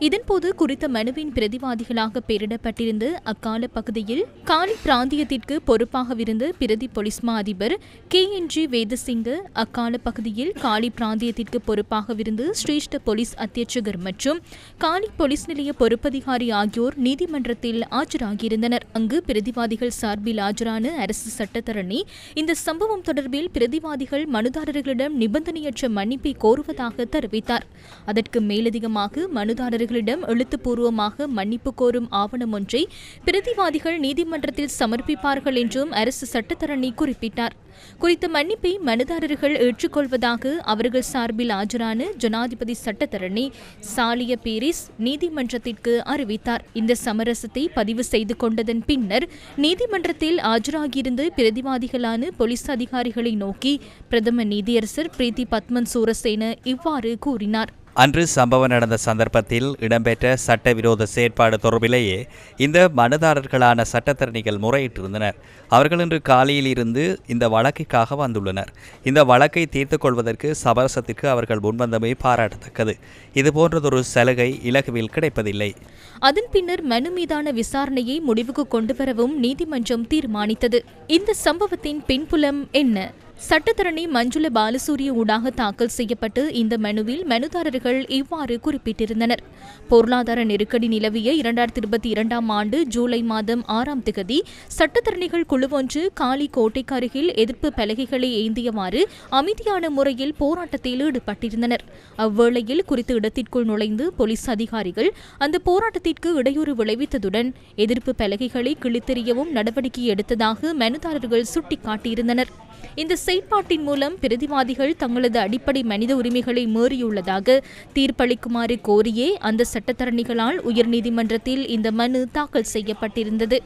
இதன்போது குறித்த மனுவின் பிரதிவாதிகளாக பெயரிடப்பட்டிருந்த அக்கால பகுதியில் காலி பிராந்தியத்திற்கு பொறுப்பாகவிருந்த பிரதி பொலிஸ் மா அதிபர் KNG வேதசிங்க, அக்கால பகுதியில் காலி பிராந்தியத்திற்கு பொறுப்பாகவிருந்த சிரேஷ்ட போலீஸ் அத்தியட்சகர் மற்றும் காலி போலீஸ் நிலைய பொறுப்பதிகாரி ஆகியோர் நீதிமன்றத்தில் ஆஜராகியிருந்தனர். அங்கு பிரதிவாதிகள் சார்பில் ஆஜரான அரசு சட்டத்தரணி இந்த சம்பவம் தொடர்பில் பிரதிவாதிகள் மனுதாரர்களிடம் நிபந்தனையற்ற மன்னிப்பை கோருவதாக தெரிவித்தார். அதற்கு மேலதிகமாக மனுதாரர் எழுத்துப்பூர்வமாக மன்னிப்பு கோரும் ஆவணம் ஒன்றை பிரதிவாதிகள் நீதிமன்றத்தில் சமர்ப்பிப்பார்கள் என்றும் அரசு சட்டத்தரணி குறிப்பிட்டார். குறித்த மன்னிப்பை மனுதாரர்கள் ஏற்றுக்கொள்வதாக அவர்கள் சார்பில் ஆஜரான ஜனாதிபதி சட்டத்தரணி சாலிய பீரிஸ் நீதிமன்றத்திற்கு அறிவித்தார். இந்த சமரசத்தை பதிவு செய்து கொண்டதன் பின்னர் நீதிமன்றத்தில் ஆஜராகியிருந்த பிரதிவாதிகளான போலீஸ் அதிகாரிகளை நோக்கி பிரதம நீதியரசர் பிரீத்தி பத்மன் சூரசேன இவ்வாறு கூறினார். அன்று சம்பவம் நடந்த சந்தர்ப்பத்தில் இடம்பெற்ற சட்டவிரோத செயற்பாடு தொடர்பிலேயே இந்த மனுதாரர்களான சட்டத்தரணிகள் முறையிட்டிருந்தனர். அவர்கள் இன்று காலையில் இருந்து இந்த வழக்கிற்காக வந்துள்ளனர். இந்த வழக்கை தீர்த்துக் கொள்வதற்கு சமரசத்திற்கு அவர்கள் முன்வந்தமை பாராட்டத்தக்கது. இதுபோன்றதொரு சலுகை இலகுவில் கிடைப்பதில்லை. அதன் பின்னர் மனு மீதான விசாரணையை முடிவுக்கு கொண்டுவரவும் நீதிமன்றம் தீர்மானித்தது. இந்த சம்பவத்தின் பின்புலம் என்ன? சட்டத்தரணி மஞ்சுள பாலசூரிய ஊடாக தாக்கல் செய்யப்பட்டு இந்த மனுவில் மனுதாரர்கள் இவ்வாறு குறிப்பிட்டிருந்தனர். பொருளாதார நெருக்கடி நிலவிய 2022 ஆண்டு ஜூலை மாதம் 6ஆம் திகதி சட்டத்தரணிகள் குழுவொன்று காலி கோட்டைக்கு அருகில் எதிர்ப்பு பலகைகளை ஏந்தியவாறு அமைதியான முறையில் போராட்டத்தில் ஈடுபட்டிருந்தனர். அவ்வேளையில் குறித்த இடத்திற்குள் நுழைந்து போலீஸ் அதிகாரிகள் அந்த போராட்டத்திற்கு இடையூறு விளைவித்ததுடன் எதிர்ப்பு பலகைகளை கிழித்தெறியவும் நடவடிக்கை எடுத்ததாக மனுதாரர்கள் சுட்டிக்காட்டியிருந்தனர். இந்த செயற்பாட்டின் மூலம் பிரதிவாதிகள் தங்களது அடிப்படை மனித உரிமைகளை மீறியுள்ளதாக தீர்ப்பளிக்குமாறு கோரியே அந்த சட்டத்தரணிகளால் உயர்நீதிமன்றத்தில் இந்த மனு தாக்கல் செய்யப்பட்டிருந்தது.